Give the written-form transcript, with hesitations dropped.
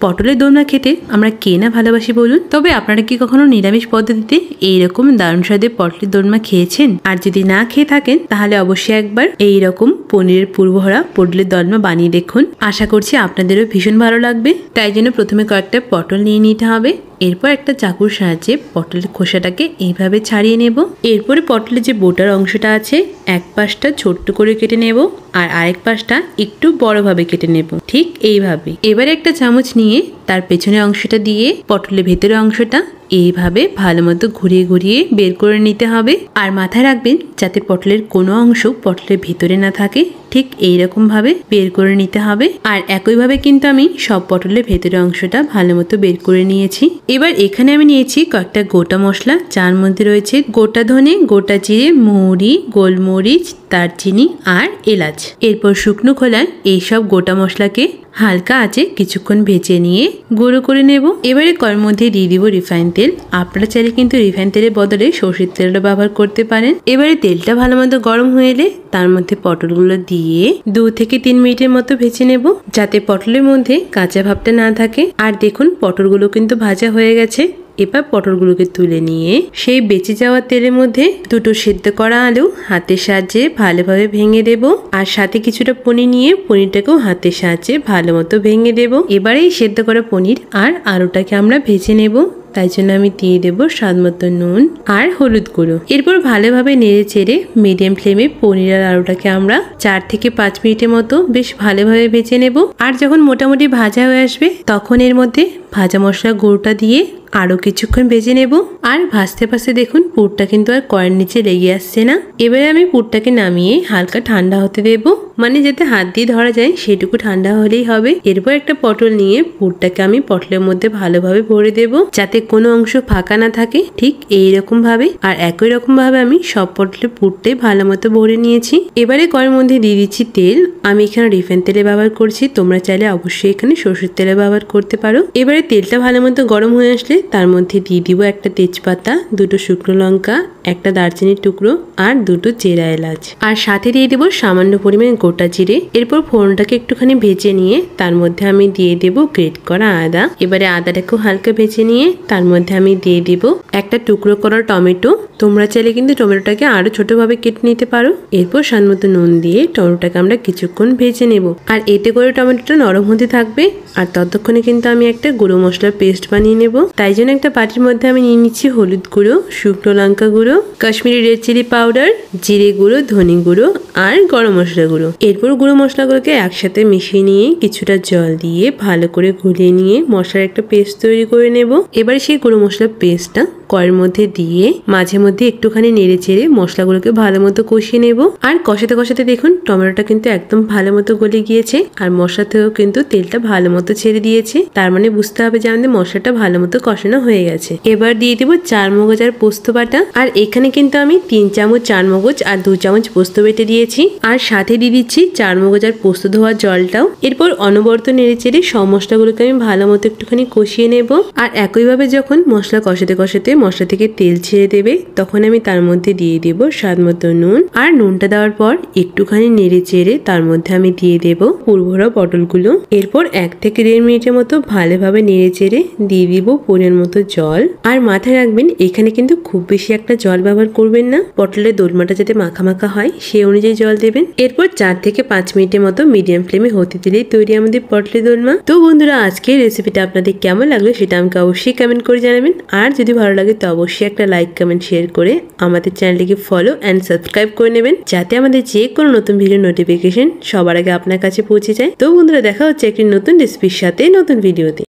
পটলের দোলমা খেতে আমরা কে না ভালোবাসি বলুন। তবে আপনারা কি কখনো নিরামিষ পদ্ধতিতে এইরকম দারুণ স্বাদে পটলের দোলমা খেয়েছেন? আর যদি না খেয়ে থাকেন তাহলে অবশ্যই একবার এইরকম পনিরের পুরভরা পটলের দোলমা বানিয়ে দেখুন। আশা করছি আপনাদেরও ভীষণ ভালো লাগবে। তাই জন্য প্রথমে কয়েকটা পটল নিয়ে নিতে হবে। এরপর একটা চাকুর সাহায্যে পটলের খোসাটাকে এইভাবে ছাড়িয়ে নেব। এরপরে পটলের যে বোটার অংশটা আছে এক পাশটা ছোট্ট করে কেটে নেব আর আরেক পাশটা একটু বড়ভাবে কেটে নেব, ঠিক এইভাবে। এবারে একটা চামচ নিয়ে তার পেছনের অংশটা দিয়ে পটলের ভেতরের অংশটা এইভাবে ভালো মতো ঘুরিয়ে ঘুরিয়ে বের করে নিতে হবে। আর মাথায় রাখবেন যাতে পটলের কোনো অংশ পটলের ভেতরে না থাকে, ঠিক এইরকম ভাবে বের করে নিতে হবে। আর একইভাবে কিন্তু আমি সব পটলের ভেতরের অংশটা ভালো মতো বের করে নিয়েছি। এবার এখানে আমি নিয়েছি কয়েকটা গোটা মশলা, যার মধ্যে রয়েছে গোটা ধনে, গোটা জিরে, মৌরি, গোলমরিচ, দারচিনি আর এলাচ। এরপর শুকনো খোলায় এইসব গোটা মশলাকে হালকা আঁচে কিছুক্ষণ ভেজে নিয়ে গুঁড়ো করে নেব। এবারে কড়াইয়ের মধ্যে দিয়ে দিব রিফাইন তেল। আপনারা চাইলে কিন্তু রিফাইন তেলের বদলে সরষের তেলটা ব্যবহার করতে পারেন। এবারে তেলটা ভালো মতো গরম হয়ে এলে তার মধ্যে পটলগুলো দিয়ে 2 থেকে 3 মিনিটের মতো ভেজে নেব, যাতে পটলের মধ্যে কাঁচা ভাবটা না থাকে। আর দেখুন পটলগুলো কিন্তু ভাজা হয়ে গেছে। এবার পটলগুলোকে তুলে নিয়ে সেই বেঁচে যাওয়া তেলের মধ্যে দুটো সেদ্ধ করা আলু হাতের সাহায্যে ভালোভাবে ভেঙে দেব। আর সাথে কিছুটা পনির নিয়ে পনিরটাকেও হাতের সাহায্যে ভালো মতো ভেঙে দেব। এবারে এই সেদ্ধ করা পনির আর আলুটাকে আমরা ভেজে নেব। তাই জন্য আমি দিয়ে দেব স্বাদ মতো নুন আর হলুদ গুঁড়ো। এরপর ভালোভাবে নেড়ে চেড়ে মিডিয়াম ফ্লেমে পনির আর আলুটাকে আমরা 4 থেকে 5 মিনিটের মতো বেশ ভালোভাবে ভেজে নেব। আর যখন মোটামুটি ভাজা হয়ে আসবে তখন এর মধ্যে ভাজা মশলা গুঁড়োটা দিয়ে আরো কিছুক্ষণ ভেজে নেব। আর ভাজতে ভাজতে দেখুন পুরটা কিন্তু আর কড়াইয়ের নিচে লেগে আসছে না। এবারে আমি পুরটাকে নামিয়ে হালকা ঠান্ডা হতে দেব, মানে যাতে হাত দিয়ে ধরা যায় সেটুকু ঠান্ডা হলেই হবে। এরপর একটা পটল নিয়ে পুরটাকে আমি পটলের মধ্যে ভালোভাবে ভরে দেব, যাতে কোনো অংশ ফাঁকা না থাকে, ঠিক এইরকম ভাবে। আর একই রকম ভাবে আমি সব পটলের পুরটাই ভালো মতো ভরে নিয়েছি। এবারে কড়াইয়ের মধ্যে দিয়ে দিচ্ছি তেল। আমি এখানে রিফাইন তেলে ব্যবহার করছি, তোমরা চাইলে অবশ্যই এখানে সরষের তেলে ব্যবহার করতে পারো। এবারে তেলটা ভালো মতো গরম হয়ে আসলে তার মধ্যে দিয়ে দিব একটা তেজপাতা, 2টো শুকনো লঙ্কা, একটা দারচিনির টুকরো আর 2টো চেরা এলাচ। আর সাথে দিয়ে দেব সামান্য পরিমাণে গোটা জিরে। এরপর ফোড়নটাকে একটুখানি ভেজে নিয়ে তার মধ্যে আমি দিয়ে দেব গ্রেট করা আদা। এবারে আদাটাকেও হালকা ভেজে নিয়ে তার মধ্যে আমি দিয়ে দেব একটা টুকরো করা টমেটো। তোমরা চাইলে কিন্তু টমেটোটাকে আরো ছোটভাবে কেটে নিতে পারো। এরপর স্বাদ মতো নুন দিয়ে টমেটোটাকে আমরা কিছুক্ষণ ভেজে নেব। আর এতে করে টমেটোটা নরম হতে থাকবে। আর ততক্ষণে কিন্তু আমি একটা গুঁড়ো মশলার পেস্ট বানিয়ে নেব। তাই জন্য একটা বাটির মধ্যে আমি নিয়ে নিচ্ছি হলুদ গুঁড়ো, শুকনো লঙ্কা গুঁড়ো, কাশ্মীরি রেড চিলি পাউডার, জিরে গুঁড়ো, ধনে গুঁড়ো আর গরম মশলা গুঁড়ো। এরপর গুঁড়ো মশলাগুলোকে একসাথে মিশিয়ে নিয়ে কিছুটা জল দিয়ে ভালো করে গুলিয়ে নিয়ে মশলার একটা পেস্ট তৈরি করে নেব। এবার সেই গুঁড়ো মশলার পেস্টটা কড়াইয়ের মধ্যে দিয়ে মাঝে মধ্যে একটুখানি নেড়ে চেড়ে মশলাগুলোকে ভালো মতো কষিয়ে নেব। আর কষাতে কষাতে দেখুন টমেটোটা কিন্তু একদম ভালো মতো গলে গিয়েছে আর মশলা থেকেও কিন্তু তেলটা ভালো মতো ছেড়ে দিয়েছে। তার মানে বুঝতে হবে যে আমাদের মশলাটা ভালো মতো কষানো হয়ে গেছে। এবার দিয়ে দেবো 4 মগজ আর পোস্ত বাটা। আর এখানে কিন্তু আমি 3 চামচ 4 মগজ আর 2 চামচ পোস্ত বেটে দিয়েছি। আর সাথে দিয়ে দিচ্ছি 4 মগজ আর পোস্ত ধোয়ার জলটাও। এরপর অনবরত নেড়ে চেড়ে সব মশলাগুলোকে আমি ভালো মতো একটুখানি কষিয়ে নেব। আর একইভাবে যখন মশলা কষাতে কষাতে মশলা থেকে তেল ছেড়ে দেবে তখন আমি তার মধ্যে দিয়ে দেব স্বাদ মতো নুন। আর নুনটা দেওয়ার পর একটুখানি নেড়ে চেড়ে তার মধ্যে আমি দিয়ে দেব পুরভরা পটলগুলো। এরপর 1 থেকে 1.5 মিনিটের মতো ভালোভাবে নেড়ে চেড়ে দিয়ে দিব পরিমাণ মতো জল। আর মাথায় রাখবেন এখানে কিন্তু খুব বেশি একটা জল ব্যবহার করবেন না, পটলের দোলমাটা যাতে মাখা মাখা হয় সেই অনুযায়ী জল দেবেন। এরপর 4 থেকে 5 মিনিটের মতো মিডিয়াম ফ্লেমে হতে দিলেই তৈরি আমাদের পটলের দোলমা। তো বন্ধুরা আজকের রেসিপিটা আপনাদের কেমন লাগলো সেটা আমাকে অবশ্যই কমেন্ট করে জানাবেন। আর যদি ভালো লাগে তো অবশ্যই একটা লাইক কমেন্ট শেয়ার করে আমাদের চ্যানেলটিকে ফলো এন্ড সাবস্ক্রাইব করে নেবেন, যাতে আমাদের যে কোনো নতুন ভিডিও নোটিফিকেশন সবার আগে আপনার কাছে পৌঁছে যায়। তো বন্ধুরা দেখা হচ্ছে একটি নতুন রেসিপির সাথে নতুন ভিডিওতে।